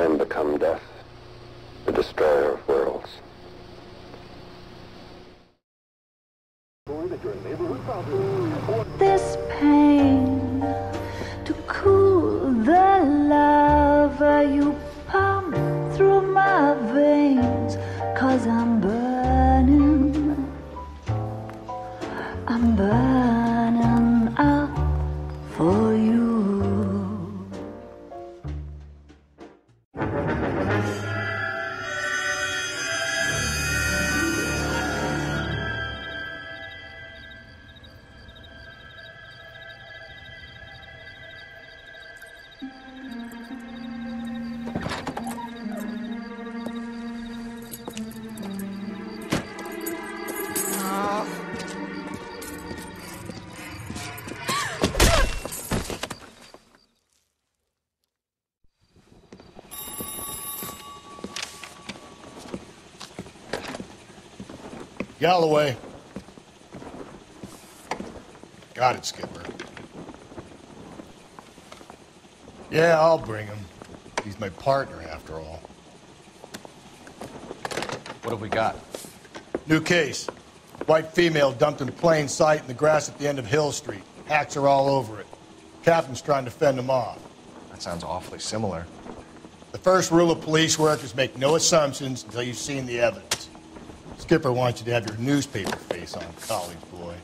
can become death, the destroyer of worlds. This pain to cool the lava you pump through my veins, 'cause I'm burning up for you. Galloway. Got it, Skipper. Yeah, I'll bring him. He's my partner, after all. What have we got? New case. White female dumped in plain sight in the grass at the end of Hill Street. Hacks are all over it. Captain's trying to fend them off. That sounds awfully similar. The first rule of police work is make no assumptions until you've seen the evidence. Skipper wants you to have your newspaper face on, college boy.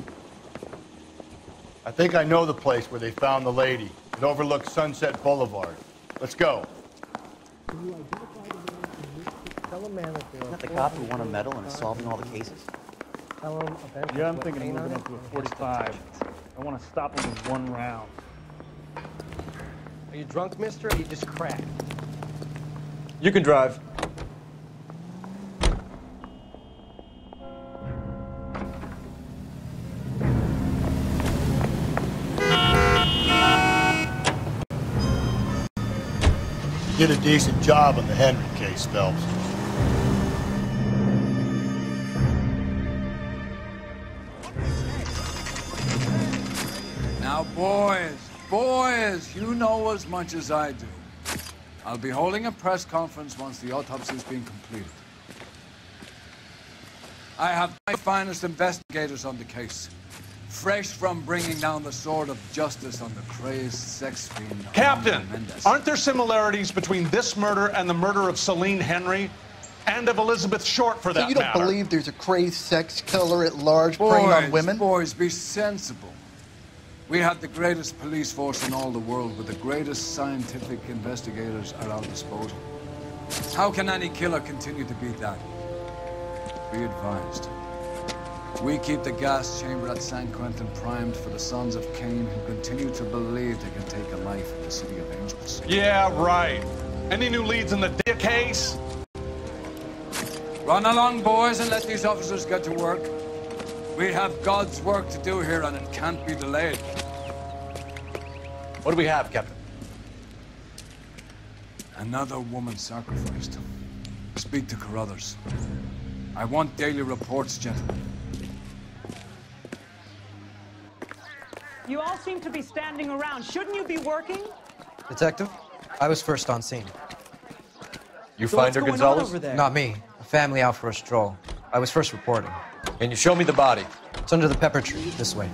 I think I know the place where they found the lady. It overlooks Sunset Boulevard. Let's go. Isn't that the cop who won a medal and is solving all the cases? Yeah, I'm thinking of moving up to a 45. I want to stop him with one round. Are you drunk, mister, or you just cracked? You can drive. You did a decent job on the Henry case, Phelps. Now, boys, you know as much as I do. I'll be holding a press conference once the autopsy's been completed. I have my finest investigators on the case, fresh from bringing down the sword of justice on the crazed sex fiend. Captain, Mendez. aren't there similarities between this murder and the murder of Celine Henry? And of Elizabeth Short, for that So you don't matter? believe there's a crazed sex killer at large preying on women? Boys, be sensible. We have the greatest police force in all the world with the greatest scientific investigators at our disposal. How can any killer continue to be that? Be advised. We keep the gas chamber at San Quentin primed for the sons of Cain who continue to believe they can take a life in the City of Angels. Yeah, right. Any new leads in the Dia case? Run along, boys, and let these officers get to work. We have God's work to do here, and it can't be delayed. What do we have, Captain? Another woman sacrificed. Speak to Carruthers. I want daily reports, gentlemen. You all seem to be standing around. Shouldn't you be working? Detective, I was first on scene. You So find what's her, going on Gonzalez? over there? Not me. A family out for a stroll. I was first reporting. Can you show me the body? It's under the pepper tree, this way.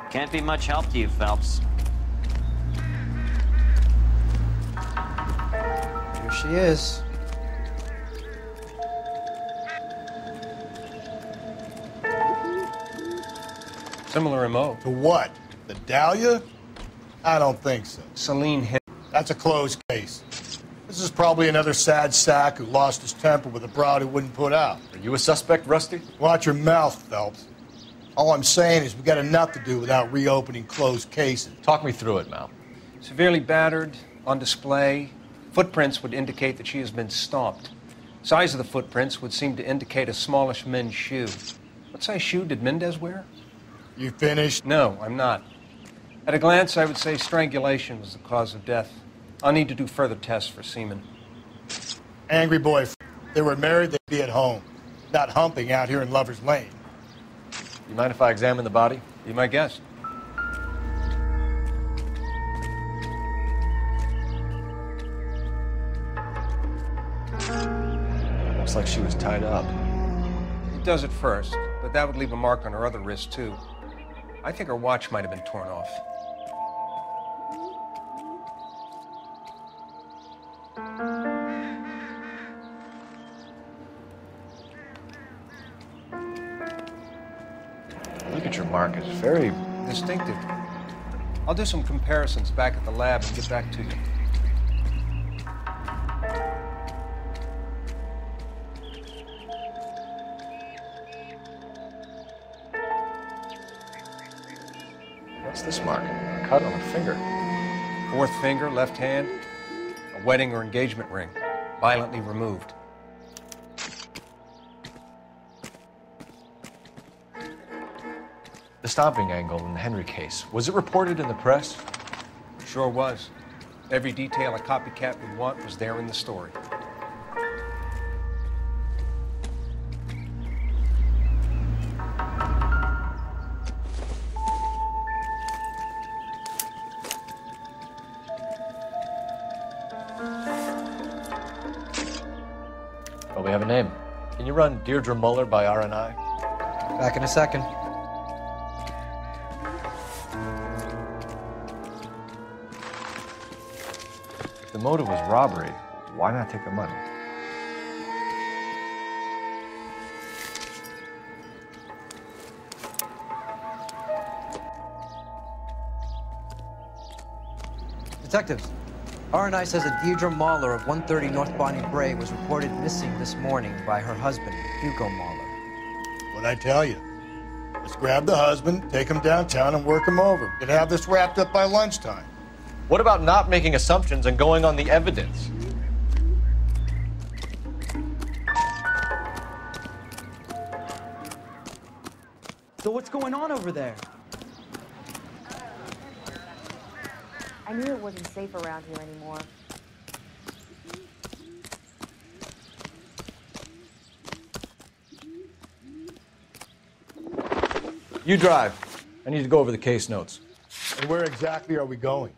Can't be much help to you, Phelps. Here she is. Similar MO. To what? The Dahlia? I don't think so. Celine Henry. That's a closed case. This is probably another sad sack who lost his temper with a broad who wouldn't put out. Are you a suspect, Rusty? Watch your mouth, Phelps. All I'm saying is we got enough to do without reopening closed cases. Talk me through it, Mal. Severely battered, on display. Footprints would indicate that she has been stomped. Size of the footprints would seem to indicate a smallish men's shoe. What size shoe did Mendez wear? You finished? No, I'm not. At a glance, I would say strangulation was the cause of death. I'll need to do further tests for semen. Angry boy. They were married, they'd be at home. Not humping out here in Lover's Lane. You mind if I examine the body? Be my guest. Looks like she was tied up. It does at first, but that would leave a mark on her other wrist, too. I think her watch might have been torn off. Look at your mark. It's very distinctive. I'll do some comparisons back at the lab and get back to you. What's this mark? A cut on a finger. Fourth finger, left hand, a wedding or engagement ring, violently removed. The stomping angle in the Henry case, was it reported in the press? Sure was. Every detail a copycat would want was there in the story. Well, we have a name. Can you run Deirdre Muller by RNI? Back in a second. If the motive was robbery, why not take the money? Detectives, RNI says that Deirdre Mahler of 130 North Bonnie Bray was reported missing this morning by her husband, Hugo Mahler. What'd I tell you? Let's grab the husband, take him downtown, and work him over. Could have this wrapped up by lunchtime. What about not making assumptions and going on the evidence? So what's going on over there? I knew it wasn't safe around here anymore. You drive. I need to go over the case notes. And where exactly are we going?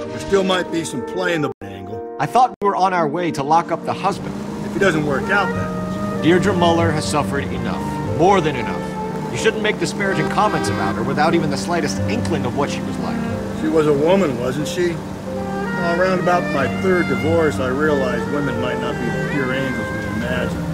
There still might be some play in the angle. I thought we were on our way to lock up the husband. If it doesn't work out, that is. Deirdre Muller has suffered enough. More than enough. You shouldn't make disparaging comments about her without even the slightest inkling of what she was like. She was a woman, wasn't she? Well, around about my third divorce, I realized women might not be the pure angels we imagine.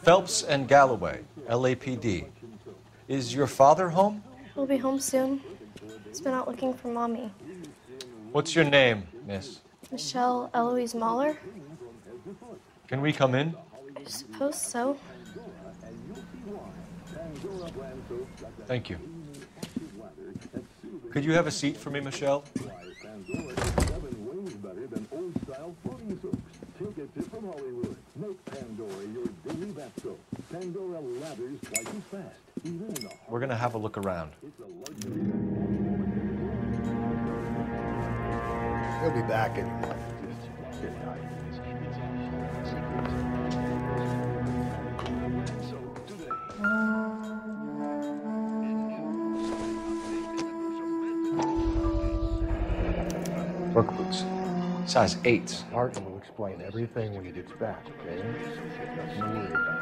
Phelps and Galloway, LAPD. Is your father home? He'll be home soon. He's been out looking for Mommy. What's your name, miss? Michelle Eloise Mahler? Can we come in? I suppose so. Thank you. Could you have a seat for me, Michelle? We're going to have a look around. He'll be back anyway. Work boots. Size 8s. Martin will explain everything when he gets back, okay? Nothing to worry about.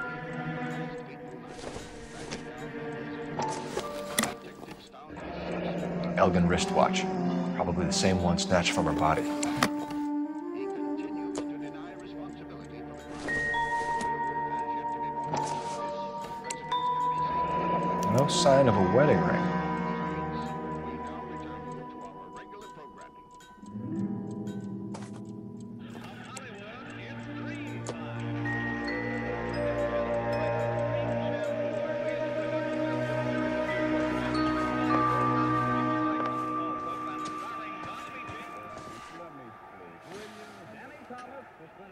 Elgin wristwatch. Probably the same one snatched from her body. No sign of a wedding ring.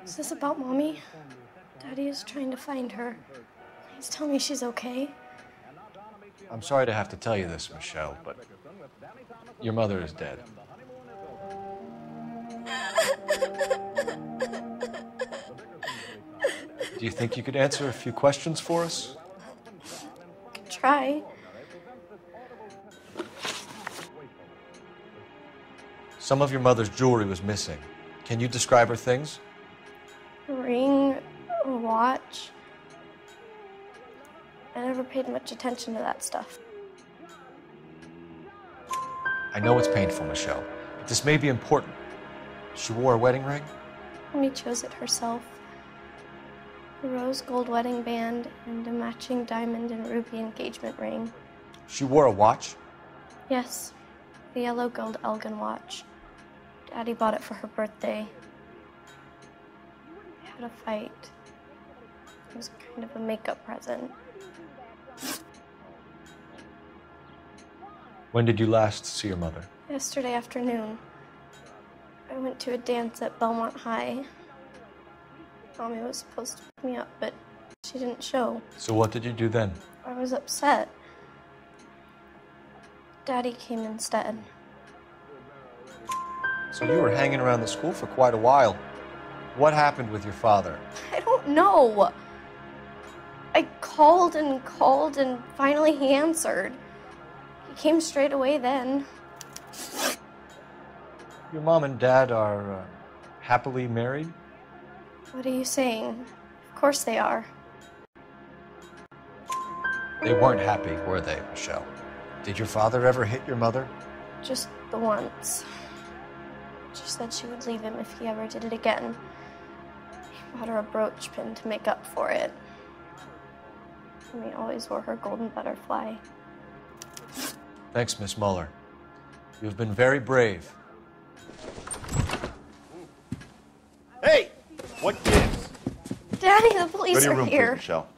Is this about Mommy? Daddy is trying to find her. Please tell me she's okay. I'm sorry to have to tell you this, Michelle, but your mother is dead. Do you think you could answer a few questions for us? Could try. Some of your mother's jewelry was missing. Can you describe her things? A ring, a watch. I never paid much attention to that stuff. I know it's painful, Michelle, but this may be important. She wore a wedding ring? Mommy chose it herself. A rose gold wedding band and a matching diamond and ruby engagement ring. She wore a watch? Yes, the yellow gold Elgin watch. Daddy bought it for her birthday. They had a fight. It was kind of a makeup present. When did you last see your mother? Yesterday afternoon. I went to a dance at Belmont High. Mommy was supposed to pick me up, but she didn't show. So what did you do then? I was upset. Daddy came instead. So you were hanging around the school for quite a while. What happened with your father? I don't know. I called and finally he answered. He came straight away then. Your mom and dad are happily married? What are you saying? Of course they are. They weren't happy, were they, Michelle? Did your father ever hit your mother? Just the once. She said she would leave him if he ever did it again. He bought her a brooch pin to make up for it. And he always wore her golden butterfly. Thanks, Miss Muller. You've been very brave. Hey! What gives? Daddy, the police Go to your are room, here. please, Michelle.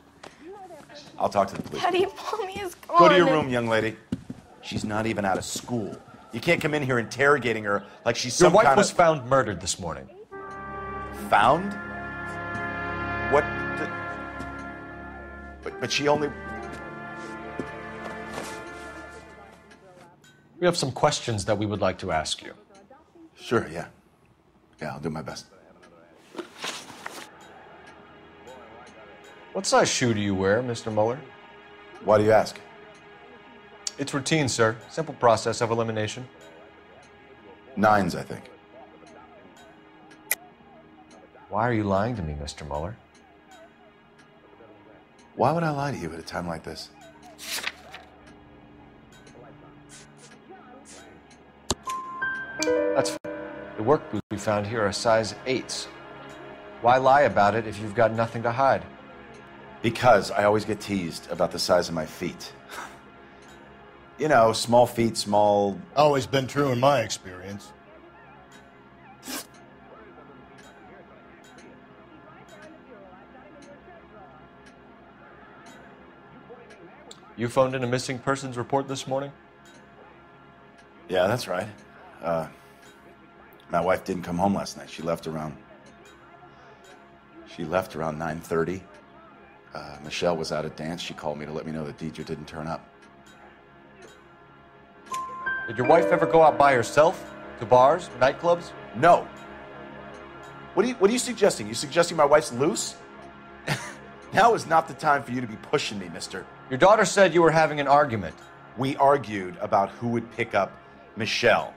I'll talk to the police. Daddy, Mommy is gone. Go to your room, young lady. She's not even out of school. You can't come in here interrogating her like she's some Your wife kind was of... found murdered this morning. Found? What? But she only... We have some questions that we would like to ask you. Sure, yeah. Yeah, I'll do my best. What size shoe do you wear, Mr. Muller? Why do you ask? It's routine, sir. Simple process of elimination. 9s, I think. Why are you lying to me, Mr. Muller? Why would I lie to you at a time like this? That's fine. The work boots we found here are size 8s. Why lie about it if you've got nothing to hide? Because I always get teased about the size of my feet. You know, small feet, small... Always been true in my experience. You phoned in a missing persons report this morning? Yeah, that's right. My wife didn't come home last night. She left around 9:30. Michelle was out at dance. She called me to let me know that Deidre didn't turn up. Did your wife ever go out by herself? To bars, nightclubs? No. What are you suggesting? You suggesting my wife's loose? Now is not the time for you to be pushing me, mister. Your daughter said you were having an argument. We argued about who would pick up Michelle.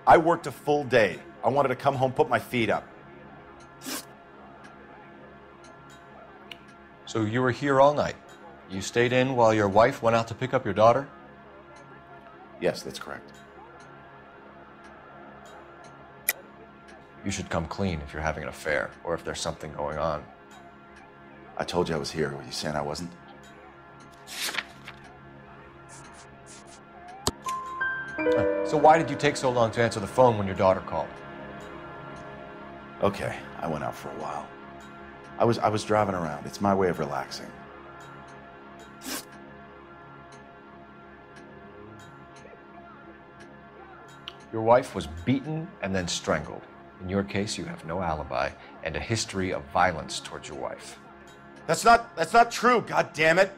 I worked a full day. I wanted to come home, put my feet up. So you were here all night. You stayed in while your wife went out to pick up your daughter? Yes, that's correct. You should come clean if you're having an affair or if there's something going on. I told you I was here. Were you saying I wasn't? So why did you take so long to answer the phone when your daughter called? Okay, I went out for a while. I was driving around. It's my way of relaxing. Your wife was beaten and then strangled. In your case, you have no alibi and a history of violence towards your wife. That's not true, god damn it.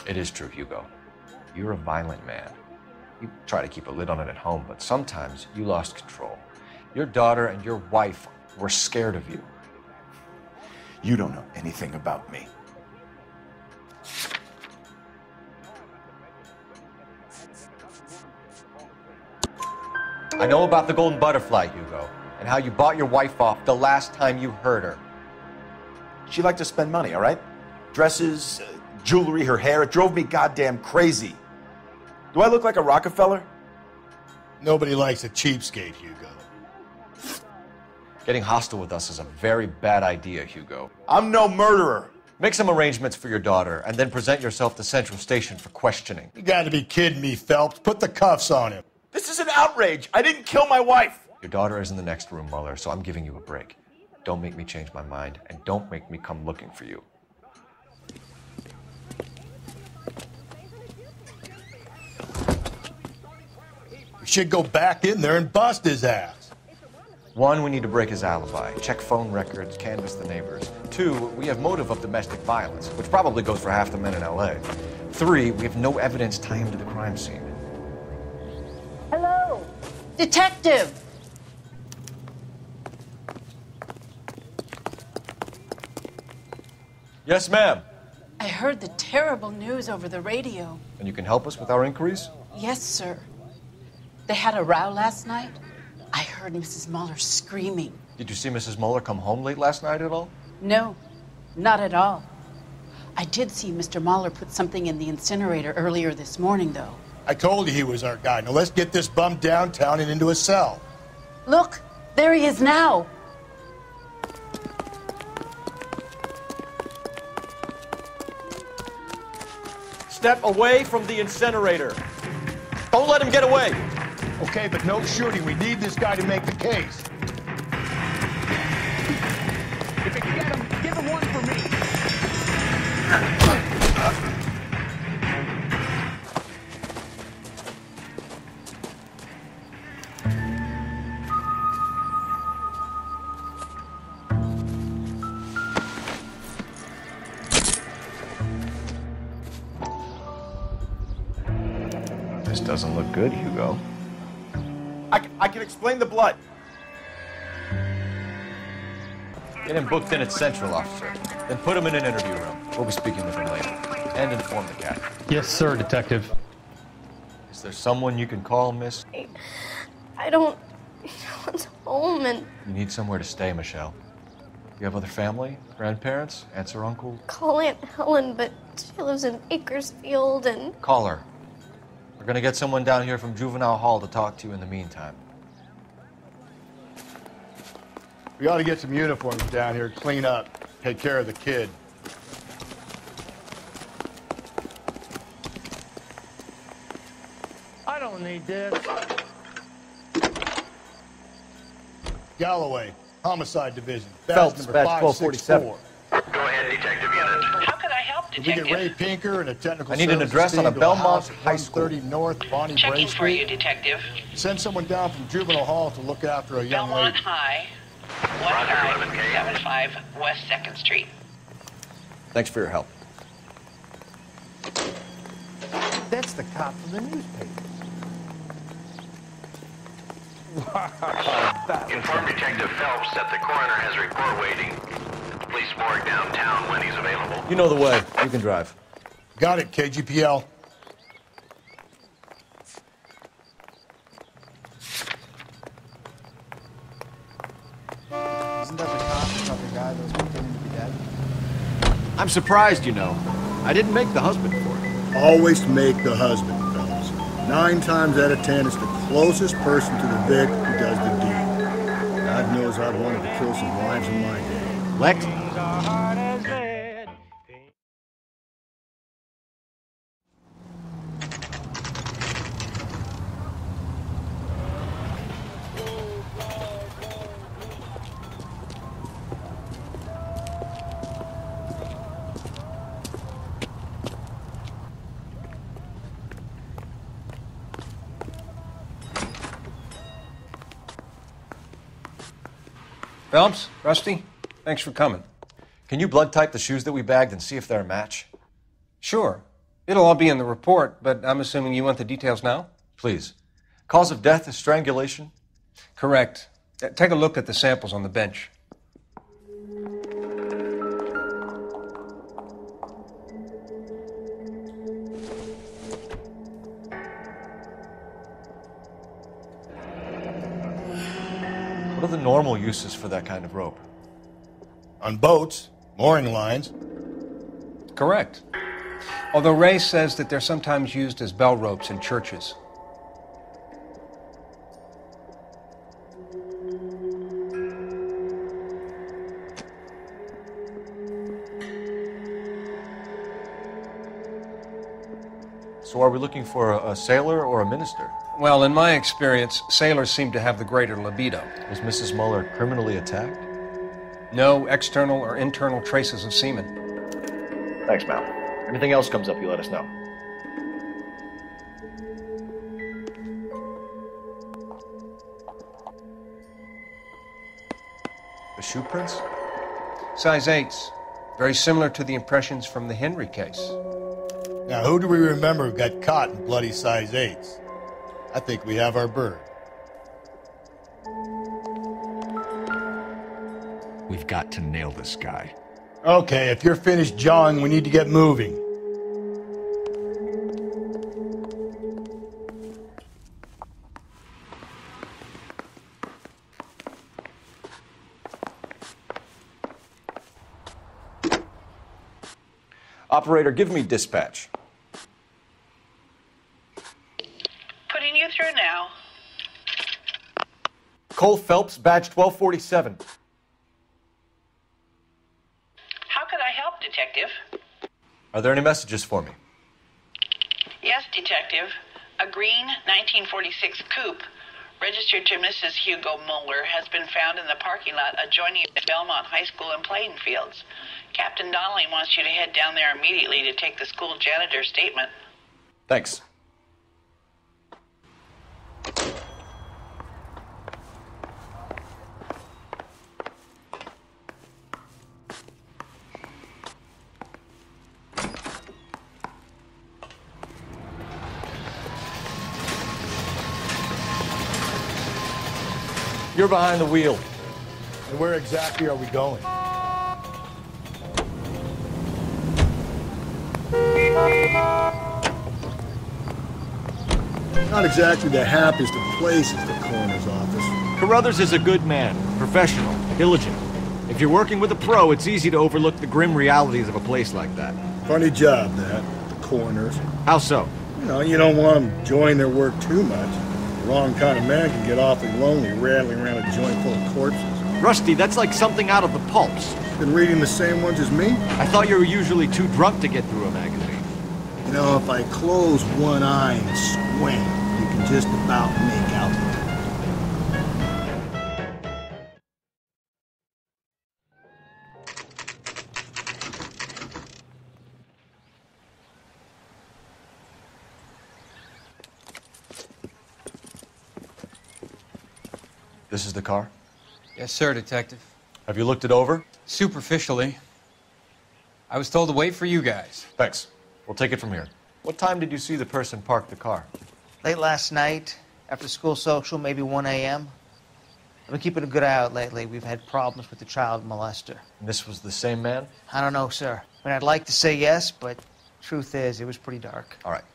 It is true, Hugo. You're a violent man. You try to keep a lid on it at home, but sometimes you lost control. Your daughter and your wife were scared of you. You don't know anything about me. I know about the golden butterfly, Hugo, and how you bought your wife off the last time you heard her. She liked to spend money, all right? Dresses, jewelry, her hair. It drove me goddamn crazy. Do I look like a Rockefeller? Nobody likes a cheapskate, Hugo. Getting hostile with us is a very bad idea, Hugo. I'm no murderer. Make some arrangements for your daughter, and then present yourself to Central Station for questioning. You gotta be kidding me, Phelps. Put the cuffs on him. This is an outrage. I didn't kill my wife. Your daughter is in the next room, Mueller, so I'm giving you a break. Don't make me change my mind, and don't make me come looking for you. We should go back in there and bust his ass. 1, we need to break his alibi. Check phone records, canvass the neighbors. 2, we have motive of domestic violence, which probably goes for half the men in LA. 3, we have no evidence tying him to the crime scene. Hello? Detective! Yes, ma'am. I heard the terrible news over the radio. And you can help us with our inquiries? Yes, sir. They had a row last night. I heard Mrs. Mueller screaming. Did you see Mrs. Mueller come home late last night at all? No, not at all. I did see Mr. Mueller put something in the incinerator earlier this morning, though. I told you he was our guy. Now let's get this bum downtown and into a cell. Look, there he is now. Step away from the incinerator. Don't let him get away. Okay, but no shooting. We need this guy to make the case. If you can get him, give him one for me. This doesn't look good, Hugo. I can explain the blood. Get him booked in at Central, officer. Then put him in an interview room. We'll be speaking with him later. And inform the cat. Yes, sir, Detective. Is there someone you can call, miss? I don't want home and You need somewhere to stay, Michelle. You have other family? Grandparents? Aunts or uncle? call Aunt Helen, but she lives in Bakersfield and Call her. We're gonna get someone down here from Juvenile Hall to talk to you in the meantime. We ought to get some uniforms down here, clean up, take care of the kid. I don't need this. Galloway, Homicide Division. Phelps, number badge 564. 1247. Go ahead, Detective Unit. How can I help, Did we get Ray Pinker and a technical I need an services address on team a to Belmont house at High School. 130 North Bonnie Bray Checking for you, Street? Detective. Send someone down from Juvenile Hall to look after a young Belmont lady. High, 1575 West 2nd Street. Thanks for your help. That's the cop from the newspaper. Inform Detective Phelps that the coroner has a report waiting at the police morgue downtown when he's available. You know the way. You can drive. Got it, KGPL. Isn't that the cop who shot the guy that was pretending to be dead? I'm surprised, you know. I didn't make the husband for it. Always make the husband, fellas. 9 times out of 10, it's the closest person to the Vic who does the deed. God knows I've wanted to kill some wives in my day. Lex? Phelps, Rusty, thanks for coming. Can you blood type the shoes that we bagged and see if they're a match? Sure. It'll all be in the report, but I'm assuming you want the details now? Please. Cause of death is strangulation? Correct. Take a look at the samples on the bench. What are the normal uses for that kind of rope? On boats, mooring lines. Correct. Although Ray says that they're sometimes used as bell ropes in churches. So are we looking for a sailor or a minister? Well, in my experience, sailors seem to have the greater libido. Was Mrs. Muller criminally attacked? No external or internal traces of semen. Thanks, Mal. Anything else comes up, you let us know. The shoe prints? Size 8s. Very similar to the impressions from the Henry case. Now, who do we remember who got caught in bloody size 8s? I think we have our bird. We've got to nail this guy. Okay, if you're finished jawing, we need to get moving. Operator, give me dispatch. Putting you through now. Cole Phelps, badge 1247. How could I help, Detective? Are there any messages for me? Yes, Detective. A green 1946 coupe, registered to Mrs. Hugo Muller, has been found in the parking lot adjoining the Belmont High School and playing fields. Captain Donnelly wants you to head down there immediately to take the school janitor's statement. Thanks. You're behind the wheel. And where exactly are we going? Not exactly the happiest of places, the coroner's office. Carruthers is a good man, professional, diligent. If you're working with a pro, it's easy to overlook the grim realities of a place like that. Funny job, that. The coroner's. How so? You don't want them enjoying their work too much. The wrong kind of man can get awfully lonely rattling around a joint full of corpses. Rusty, that's like something out of the pulps. Been reading the same ones as me? I thought you were usually too drunk to get through a magazine. If I close one eye and squint, you can just about make out. This is the car? Yes, sir, Detective. Have you looked it over? Superficially. I was told to wait for you guys. Thanks. We'll take it from here. What time did you see the person park the car? Late last night, after school social, maybe 1 a.m. I've been keeping a good eye out lately. We've had problems with the child molester. And this was the same man? I don't know, sir. I mean, I'd like to say yes, but truth is, it was pretty dark. All right.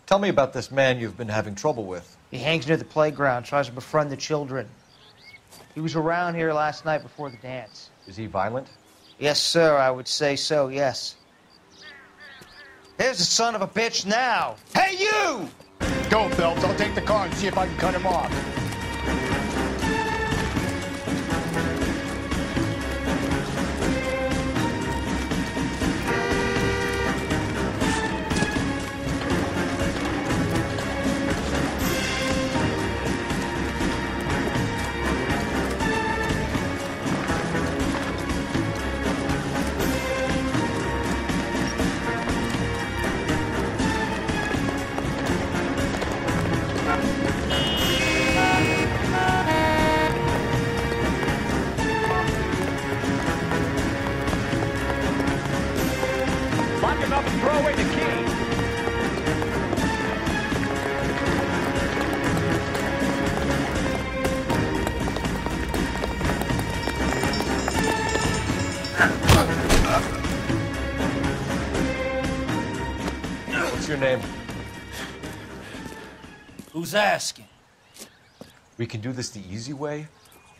Tell me about this man you've been having trouble with. He hangs near the playground, tries to befriend the children. He was around here last night before the dance. Is he violent? Yes, sir, I would say so, yes. There's the son of a bitch now. Hey, you! Go, Phelps. I'll take the car and see if I can cut him off. Who's asking? We can do this the easy way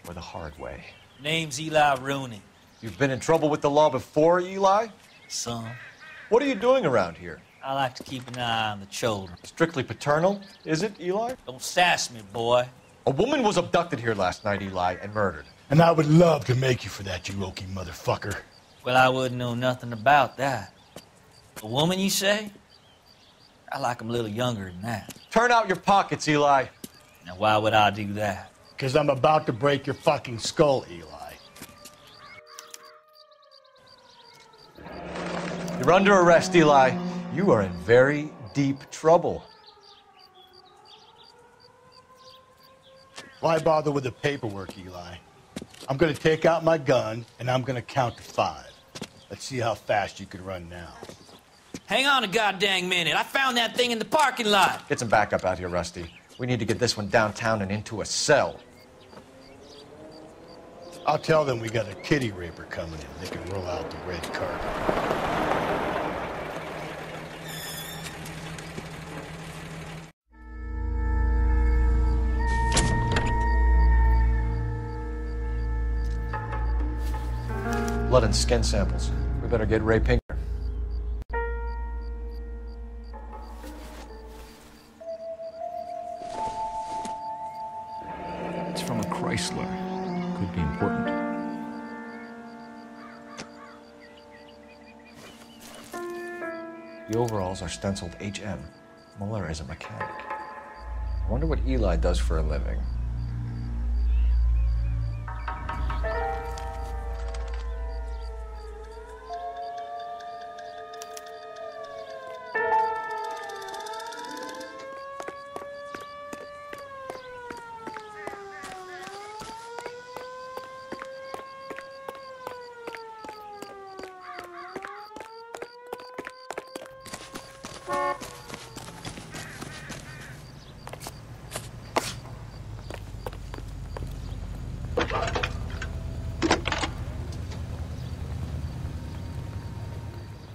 or the hard way. Name's Eli Rooney. You've been in trouble with the law before, Eli? Some. What are you doing around here? I like to keep an eye on the children. Strictly paternal, is it, Eli? Don't sass me, boy. A woman was abducted here last night, Eli, and murdered. And I would love to make you for that, you oaky motherfucker. Well, I wouldn't know nothing about that. A woman, you say? I like 'em a little younger than that. Turn out your pockets, Eli. Now, why would I do that? Because I'm about to break your fucking skull, Eli. You're under arrest, Eli. You are in very deep trouble. Why bother with the paperwork, Eli? I'm gonna take out my gun, and I'm gonna count to 5. Let's see how fast you can run now. Hang on a goddamn minute. I found that thing in the parking lot. Get some backup out here, Rusty. We need to get this one downtown and into a cell. I'll tell them we got a kitty raper coming in. They can roll out the red carpet. Blood and skin samples. We better get Ray Pinker. It's from a Chrysler. Could be important. The overalls are stenciled HM. Muller is a mechanic. I wonder what Eli does for a living.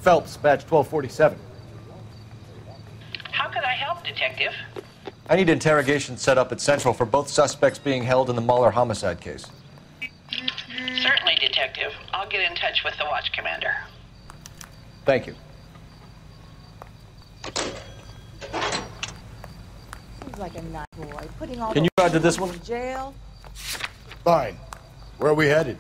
Phelps, badge 1247. How could I help, Detective? I need interrogation set up at Central for both suspects being held in the Muller homicide case. Certainly, Detective. I'll get in touch with the watch commander. Thank you. Seems like a nice boy. Putting all Can you ride to this one? in jail. Fine. Where are we headed?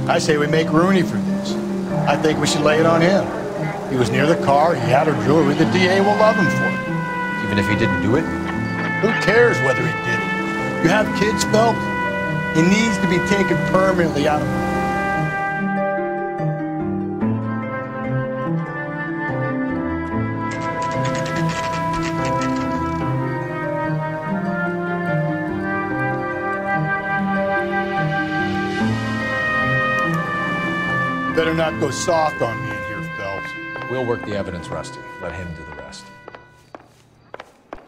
I say we make Rooney for this. I think we should lay it on him. He was near the car, he had her jewelry, the DA will love him for it. Even if he didn't do it? Who cares whether he did it? You have kids, Phelps? He needs to be taken permanently out of... Better not go soft on me in here, Phelps. We'll work the evidence, Rusty. Let him do the rest.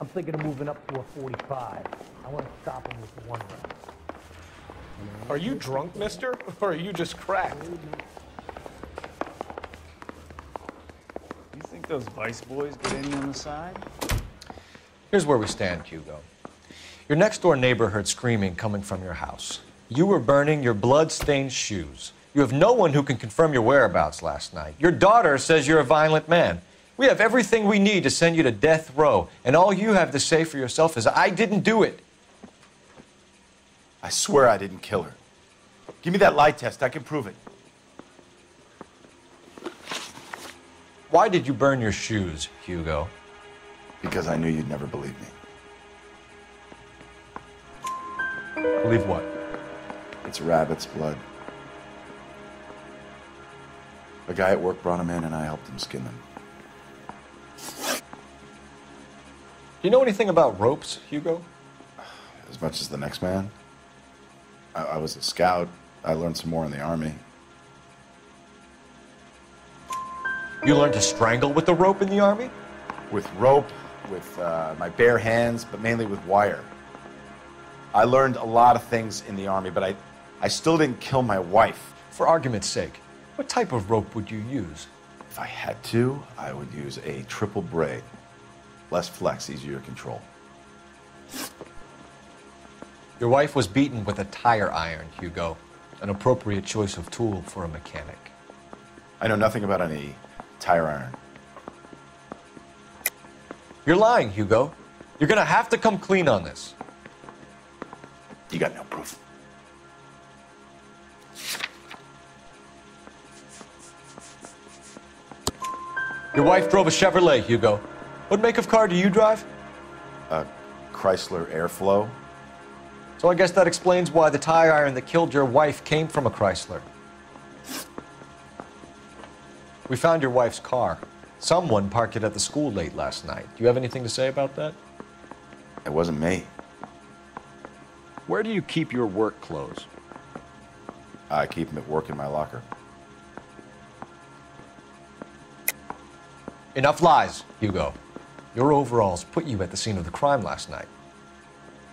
I'm thinking of moving up to a 45. I want to stop him with the 1 round. Are you drunk, mister? Or are you just cracked? You think those Vice boys get any on the side? Here's where we stand, Hugo. Your next-door neighbor heard screaming coming from your house. You were burning your blood-stained shoes. You have no one who can confirm your whereabouts last night. Your daughter says you're a violent man. We have everything we need to send you to death row, and all you have to say for yourself is, I didn't do it. I swear I didn't kill her. Give me that lie test. I can prove it. Why did you burn your shoes, Hugo? Because I knew you'd never believe me. Believe what? It's rabbit's blood. A guy at work brought him in, and I helped him skin them. Do you know anything about ropes, Hugo? As much as the next man. I was a scout. I learned some more in the Army. You learned to strangle with the rope in the Army? With rope, with my bare hands, but mainly with wire. I learned a lot of things in the Army, but I still didn't kill my wife. For argument's sake, What type of rope would you use? If I had to, I would use a triple braid. Less flex, easier to control. Your wife was beaten with a tire iron, Hugo. An appropriate choice of tool for a mechanic. I know nothing about any tire iron. You're lying, Hugo. You're gonna have to come clean on this. You got no proof. Your wife drove a Chevrolet, Hugo. What make of car do you drive? A Chrysler Airflow. So I guess that explains why the tire iron that killed your wife came from a Chrysler. We found your wife's car. Someone parked it at the school late last night. Do you have anything to say about that? It wasn't me. Where do you keep your work clothes? I keep them at work in my locker. Enough lies, Hugo. Your overalls put you at the scene of the crime last night.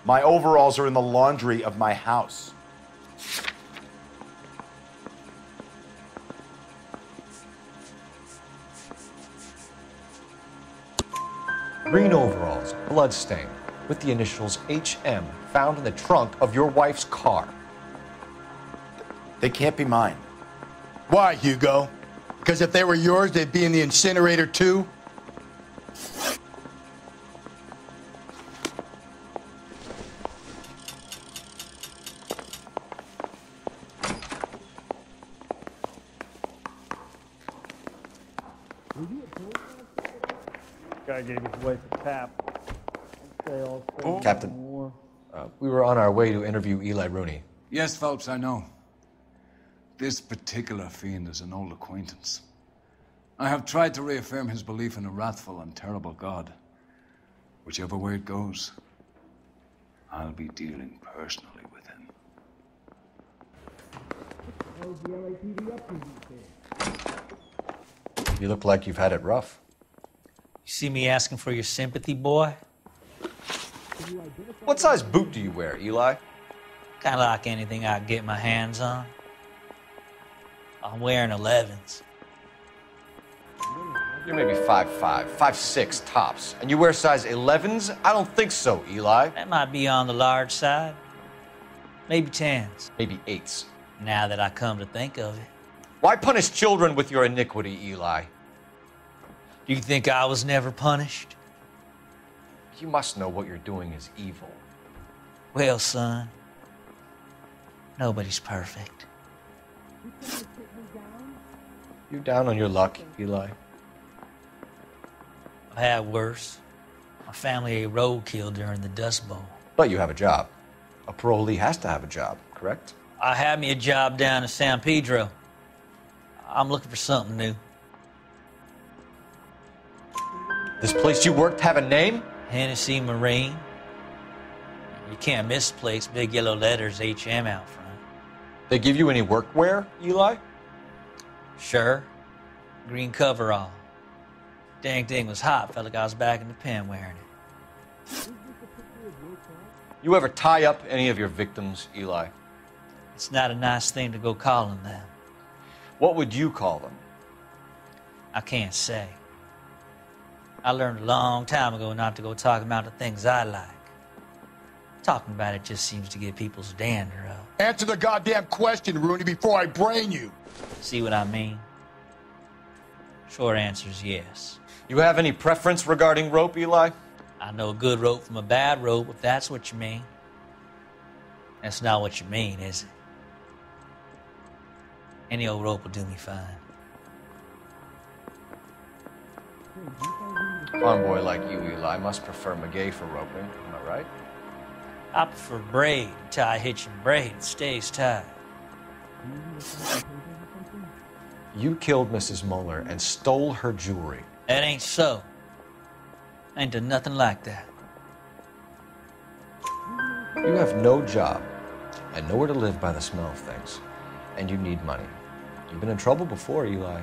My overalls are in the laundry of my house. Green overalls, bloodstained, with the initials HM found in the trunk of your wife's car. They can't be mine. Why, Hugo? Because if they were yours, they'd be in the incinerator too? Guy gave his wife a tap. Captain, we were on our way to interview Eli Rooney. Yes, Phelps, I know. This particular fiend is an old acquaintance. I have tried to reaffirm his belief in a wrathful and terrible God. Whichever way it goes, I'll be dealing personally with him. You look like you've had it rough. You see me asking for your sympathy, boy? What size boot do you wear, Eli? Kind of like anything I can get my hands on. I'm wearing 11s. You're maybe 5'5", 5'6", tops. And you wear size 11s? I don't think so, Eli. That might be on the large side. Maybe 10s. Maybe 8s. Now that I come to think of it. Why punish children with your iniquity, Eli? Do you think I was never punished? You must know what you're doing is evil. Well, son, nobody's perfect. You down on your luck, Eli? I've had worse. My family ate roadkill during the Dust Bowl. But you have a job. A parolee has to have a job, correct? I had me a job down in San Pedro. I'm looking for something new. This place you worked have a name? Hennessy Marine. You can't miss the place. Big yellow letters, HM out front. They give you any workwear, Eli? Sure. Green coverall. Dang thing was hot. Felt like I was back in the pen wearing it. You ever tie up any of your victims, Eli? It's not a nice thing to go calling them. What would you call them? I can't say. I learned a long time ago not to go talking about the things I like. Talking about it just seems to get people's dander up. Answer the goddamn question, Rooney, before I brain you. See what I mean? Short answer is yes. You have any preference regarding rope, Eli? I know a good rope from a bad rope, if that's what you mean. That's not what you mean, is it? Any old rope will do me fine. A farm boy like you, Eli, must prefer Magay for roping. Am I right? I prefer braid. Tie hitch and braid. It stays tied. You killed Mrs. Muller and stole her jewelry. That ain't so. I ain't done nothing like that. You have no job and nowhere to live by the smell of things. And you need money. You've been in trouble before, Eli.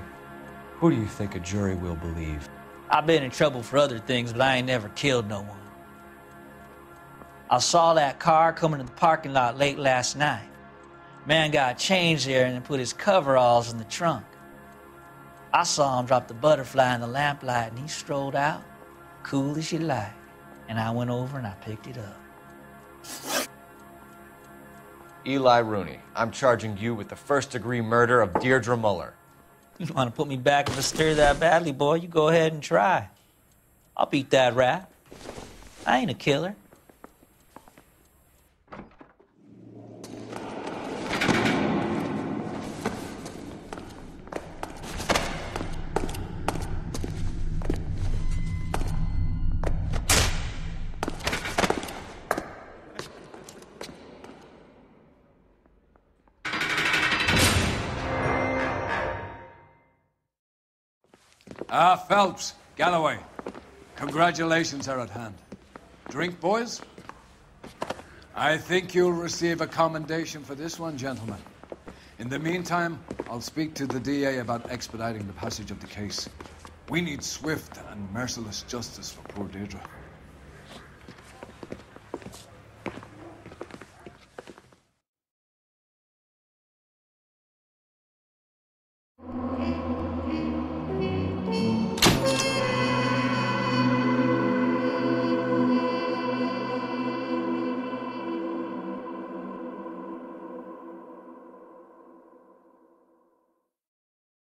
Who do you think a jury will believe? I've been in trouble for other things, but I ain't never killed no one. I saw that car coming to the parking lot late last night. Man got changed there and then put his coveralls in the trunk. I saw him drop the butterfly in the lamplight and he strolled out, cool as you like. And I went over and I picked it up. Eli Rooney, I'm charging you with the first-degree murder of Deirdre Muller. You want to put me back in the stir that badly, boy? You go ahead and try. I'll beat that rap. I ain't a killer. Phelps, Galloway, congratulations are at hand. Drink, boys? I think you'll receive a commendation for this one, gentlemen. In the meantime, I'll speak to the DA about expediting the passage of the case. We need swift and merciless justice for poor Deirdre.